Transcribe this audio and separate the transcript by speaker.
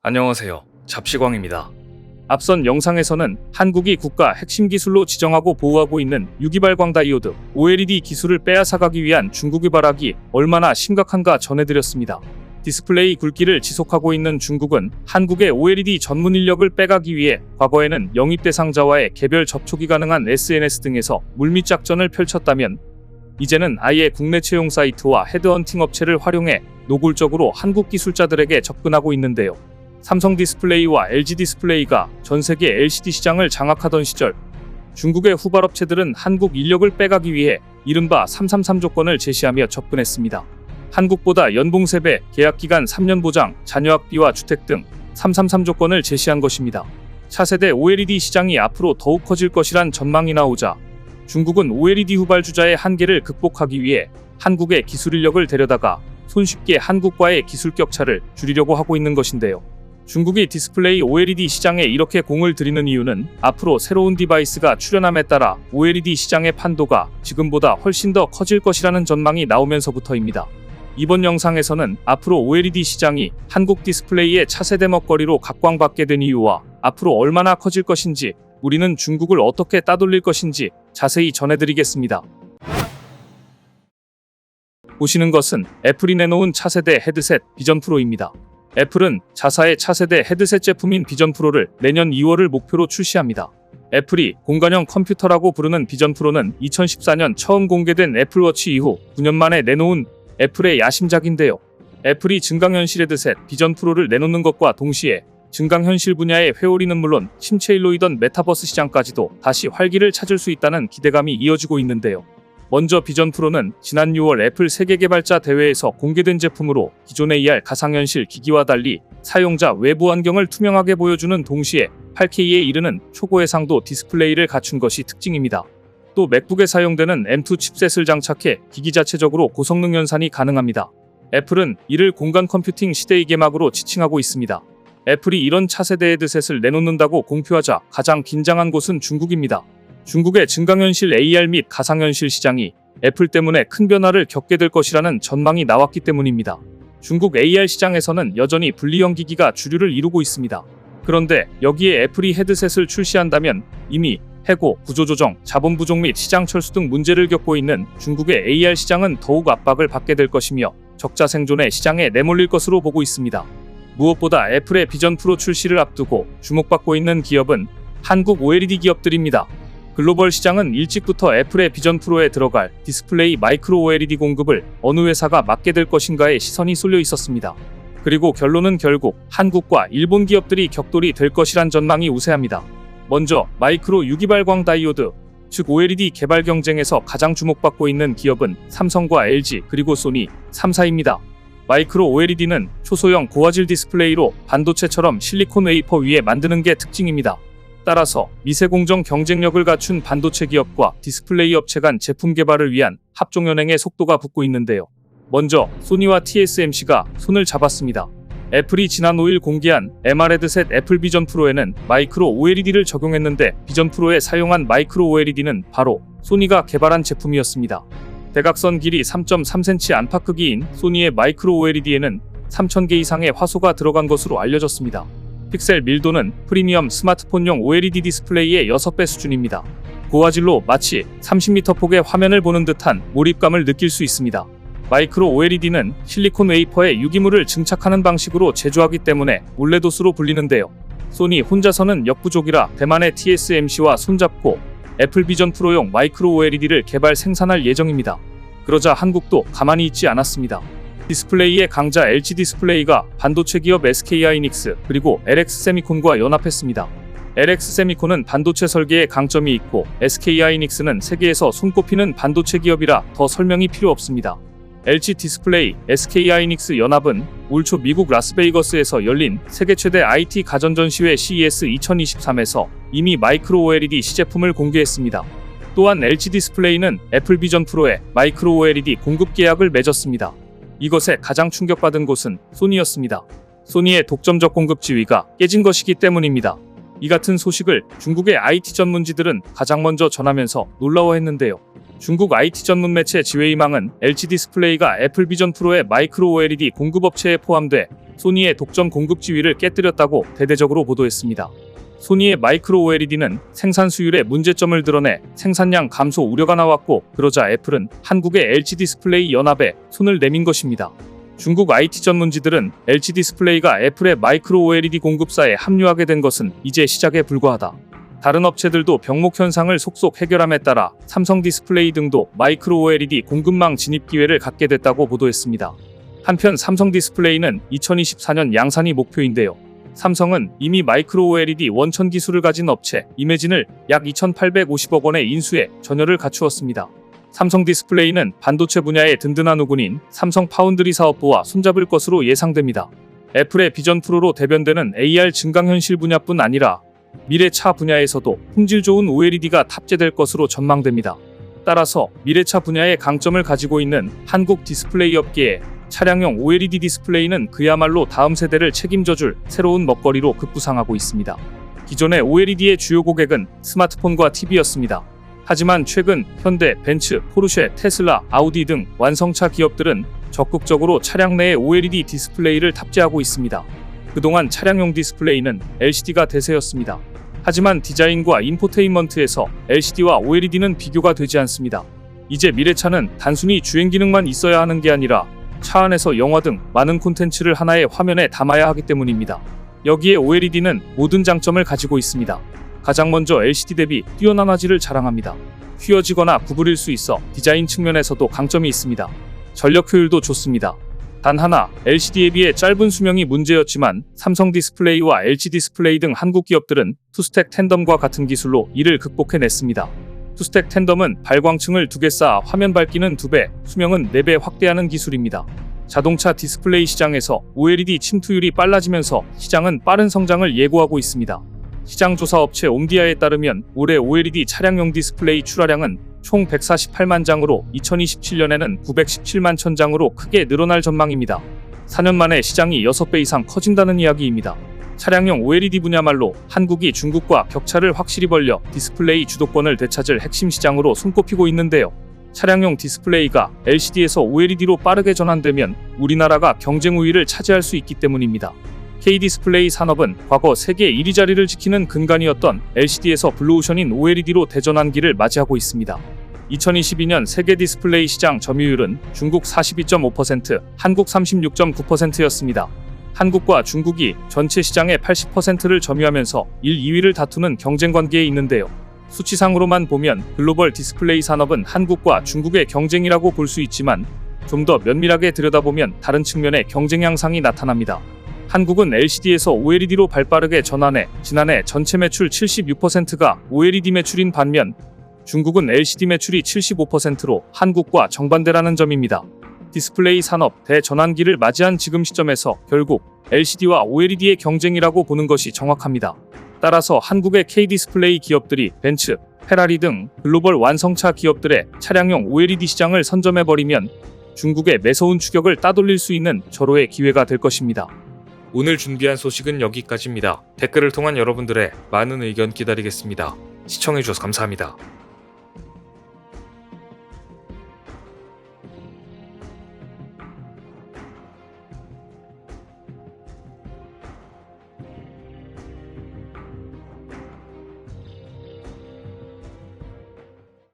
Speaker 1: 안녕하세요. 잡시광입니다.
Speaker 2: 앞선 영상에서는 한국이 국가 핵심 기술로 지정하고 보호하고 있는 유기발광 다이오드 OLED 기술을 빼앗아가기 위한 중국의 발악이 얼마나 심각한가 전해드렸습니다. 디스플레이 굵기를 지속하고 있는 중국은 한국의 OLED 전문 인력을 빼가기 위해 과거에는 영입 대상자와의 개별 접촉이 가능한 SNS 등에서 물밑 작전을 펼쳤다면 이제는 아예 국내 채용 사이트와 헤드헌팅 업체를 활용해 노골적으로 한국 기술자들에게 접근하고 있는데요. 삼성 디스플레이와 LG 디스플레이가 전 세계 LCD 시장을 장악하던 시절 중국의 후발업체들은 한국 인력을 빼가기 위해 이른바 333 조건을 제시하며 접근했습니다. 한국보다 연봉 3배, 계약기간 3년 보장, 자녀학비와 주택 등 333 조건을 제시한 것입니다. 차세대 OLED 시장이 앞으로 더욱 커질 것이란 전망이 나오자 중국은 OLED 후발주자의 한계를 극복하기 위해 한국의 기술 인력을 데려다가 손쉽게 한국과의 기술 격차를 줄이려고 하고 있는 것인데요. 중국이 디스플레이 OLED 시장에 이렇게 공을 들이는 이유는 앞으로 새로운 디바이스가 출현함에 따라 OLED 시장의 판도가 지금보다 훨씬 더 커질 것이라는 전망이 나오면서부터입니다. 이번 영상에서는 앞으로 OLED 시장이 한국 디스플레이의 차세대 먹거리로 각광받게 된 이유와 앞으로 얼마나 커질 것인지, 우리는 중국을 어떻게 따돌릴 것인지 자세히 전해드리겠습니다. 보시는 것은 애플이 내놓은 차세대 헤드셋 비전 프로입니다. 애플은 자사의 차세대 헤드셋 제품인 비전 프로를 내년 2월을 목표로 출시합니다. 애플이 공간형 컴퓨터라고 부르는 비전 프로는 2014년 처음 공개된 애플워치 이후 9년 만에 내놓은 애플의 야심작인데요. 애플이 증강현실 헤드셋 비전 프로를 내놓는 것과 동시에 증강현실 분야의 회오리는 물론 침체일로이던 메타버스 시장까지도 다시 활기를 찾을 수 있다는 기대감이 이어지고 있는데요. 먼저 비전 프로는 지난 6월 애플 세계 개발자 대회에서 공개된 제품으로 기존의 AR 가상현실 기기와 달리 사용자 외부 환경을 투명하게 보여주는 동시에 8K에 이르는 초고해상도 디스플레이를 갖춘 것이 특징입니다. 또 맥북에 사용되는 M2 칩셋을 장착해 기기 자체적으로 고성능 연산이 가능합니다. 애플은 이를 공간 컴퓨팅 시대의 개막으로 지칭하고 있습니다. 애플이 이런 차세대 헤드셋을 내놓는다고 공표하자 가장 긴장한 곳은 중국입니다. 중국의 증강현실 AR 및 가상현실 시장이 애플 때문에 큰 변화를 겪게 될 것이라는 전망이 나왔기 때문입니다. 중국 AR 시장에서는 여전히 분리형 기기가 주류를 이루고 있습니다. 그런데 여기에 애플이 헤드셋을 출시한다면 이미 해고, 구조조정, 자본 부족 및 시장 철수 등 문제를 겪고 있는 중국의 AR 시장은 더욱 압박을 받게 될 것이며 적자 생존의 시장에 내몰릴 것으로 보고 있습니다. 무엇보다 애플의 비전 프로 출시를 앞두고 주목받고 있는 기업은 한국 OLED 기업들입니다. 글로벌 시장은 일찍부터 애플의 비전 프로에 들어갈 디스플레이 마이크로 OLED 공급을 어느 회사가 맡게 될 것인가에 시선이 쏠려 있었습니다. 그리고 결론은 결국 한국과 일본 기업들이 격돌이 될 것이란 전망이 우세합니다. 먼저 마이크로 유기발광 다이오드, 즉 OLED 개발 경쟁에서 가장 주목받고 있는 기업은 삼성과 LG 그리고 소니 3사입니다. 마이크로 OLED는 초소형 고화질 디스플레이로 반도체처럼 실리콘 웨이퍼 위에 만드는 게 특징입니다. 따라서 미세공정 경쟁력을 갖춘 반도체 기업과 디스플레이 업체 간 제품 개발을 위한 합종연행의 속도가 붙고 있는데요. 먼저 소니와 TSMC가 손을 잡았습니다. 애플이 지난 5일 공개한 MR 헤드셋 애플 비전 프로에는 마이크로 OLED를 적용했는데 비전 프로에 사용한 마이크로 OLED는 바로 소니가 개발한 제품이었습니다. 대각선 길이 3.3cm 안팎 크기인 소니의 마이크로 OLED에는 3000개 이상의 화소가 들어간 것으로 알려졌습니다. 픽셀 밀도는 프리미엄 스마트폰용 OLED 디스플레이의 6배 수준입니다. 고화질로 마치 30m 폭의 화면을 보는 듯한 몰입감을 느낄 수 있습니다. 마이크로 OLED는 실리콘 웨이퍼에 유기물을 증착하는 방식으로 제조하기 때문에 몰래도수로 불리는데요. 소니 혼자서는 역부족이라 대만의 TSMC와 손잡고 애플 비전 프로용 마이크로 OLED를 개발 생산할 예정입니다. 그러자 한국도 가만히 있지 않았습니다. 디스플레이의 강자 LG 디스플레이가 반도체 기업 SK하이닉스 그리고 LX세미콘과 연합했습니다. LX세미콘은 반도체 설계에 강점이 있고 SK하이닉스는 세계에서 손꼽히는 반도체 기업이라 더 설명이 필요 없습니다. LG 디스플레이, SK하이닉스 연합은 올 초 미국 라스베이거스에서 열린 세계 최대 IT 가전 전시회 CES 2023에서 이미 마이크로 OLED 시제품을 공개했습니다. 또한 LG 디스플레이는 애플 비전 프로에 마이크로 OLED 공급 계약을 맺었습니다. 이것에 가장 충격받은 곳은 소니였습니다. 소니의 독점적 공급 지위가 깨진 것이기 때문입니다. 이 같은 소식을 중국의 IT 전문지들은 가장 먼저 전하면서 놀라워했는데요. 중국 IT 전문 매체 지웨이망은 LG 디스플레이가 애플 비전 프로의 마이크로 OLED 공급업체에 포함돼 소니의 독점 공급 지위를 깨뜨렸다고 대대적으로 보도했습니다. 소니의 마이크로 OLED는 생산 수율에 문제점을 드러내 생산량 감소 우려가 나왔고, 그러자 애플은 한국의 LG 디스플레이 연합에 손을 내민 것입니다. 중국 IT 전문지들은 LG 디스플레이가 애플의 마이크로 OLED 공급사에 합류하게 된 것은 이제 시작에 불과하다. 다른 업체들도 병목 현상을 속속 해결함에 따라 삼성 디스플레이 등도 마이크로 OLED 공급망 진입 기회를 갖게 됐다고 보도했습니다. 한편 삼성 디스플레이는 2024년 양산이 목표인데요. 삼성은 이미 마이크로 OLED 원천 기술을 가진 업체 이매진을 약 2,850억 원에 인수해 전열을 갖추었습니다. 삼성 디스플레이는 반도체 분야의 든든한 우군인 삼성 파운드리 사업부와 손잡을 것으로 예상됩니다. 애플의 비전 프로로 대변되는 AR 증강현실 분야뿐 아니라 미래차 분야에서도 품질 좋은 OLED가 탑재될 것으로 전망됩니다. 따라서 미래차 분야의 강점을 가지고 있는 한국 디스플레이 업계에 차량용 OLED 디스플레이는 그야말로 다음 세대를 책임져줄 새로운 먹거리로 급부상하고 있습니다. 기존의 OLED의 주요 고객은 스마트폰과 TV였습니다. 하지만 최근 현대, 벤츠, 포르쉐, 테슬라, 아우디 등 완성차 기업들은 적극적으로 차량 내에 OLED 디스플레이를 탑재하고 있습니다. 그동안 차량용 디스플레이는 LCD가 대세였습니다. 하지만 디자인과 인포테인먼트에서 LCD와 OLED는 비교가 되지 않습니다. 이제 미래차는 단순히 주행 기능만 있어야 하는 게 아니라 차 안에서 영화 등 많은 콘텐츠를 하나의 화면에 담아야 하기 때문입니다. 여기에 OLED는 모든 장점을 가지고 있습니다. 가장 먼저 LCD 대비 뛰어난 화질을 자랑합니다. 휘어지거나 구부릴 수 있어 디자인 측면에서도 강점이 있습니다. 전력 효율도 좋습니다. 단 하나, LCD에 비해 짧은 수명이 문제였지만 삼성 디스플레이와 LG 디스플레이 등 한국 기업들은 투스택 텐덤과 같은 기술로 이를 극복해냈습니다. 투스택 텐덤은 발광층을 2개 쌓아 화면 밝기는 2배, 수명은 4배 확대하는 기술입니다. 자동차 디스플레이 시장에서 OLED 침투율이 빨라지면서 시장은 빠른 성장을 예고하고 있습니다. 시장 조사 업체 옴디아에 따르면 올해 OLED 차량용 디스플레이 출하량은 총 148만 장으로 2027년에는 917만 천 장으로 크게 늘어날 전망입니다. 4년 만에 시장이 6배 이상 커진다는 이야기입니다. 차량용 OLED 분야말로 한국이 중국과 격차를 확실히 벌려 디스플레이 주도권을 되찾을 핵심 시장으로 손꼽히고 있는데요. 차량용 디스플레이가 LCD에서 OLED로 빠르게 전환되면 우리나라가 경쟁 우위를 차지할 수 있기 때문입니다. K디스플레이 산업은 과거 세계 1위 자리를 지키는 근간이었던 LCD에서 블루오션인 OLED로 대전환기를 맞이하고 있습니다. 2022년 세계 디스플레이 시장 점유율은 중국 42.5%, 한국 36.9%였습니다. 한국과 중국이 전체 시장의 80%를 점유하면서 1, 2위를 다투는 경쟁 관계에 있는데요. 수치상으로만 보면 글로벌 디스플레이 산업은 한국과 중국의 경쟁이라고 볼 수 있지만 좀 더 면밀하게 들여다보면 다른 측면의 경쟁 양상이 나타납니다. 한국은 LCD에서 OLED로 발빠르게 전환해 지난해 전체 매출 76%가 OLED 매출인 반면 중국은 LCD 매출이 75%로 한국과 정반대라는 점입니다. 디스플레이 산업 대전환기를 맞이한 지금 시점에서 결국 LCD와 OLED의 경쟁이라고 보는 것이 정확합니다. 따라서 한국의 K디스플레이 기업들이 벤츠, 페라리 등 글로벌 완성차 기업들의 차량용 OLED 시장을 선점해버리면 중국의 매서운 추격을 따돌릴 수 있는 절호의 기회가 될 것입니다.
Speaker 1: 오늘 준비한 소식은 여기까지입니다. 댓글을 통한 여러분들의 많은 의견 기다리겠습니다. 시청해주셔서 감사합니다.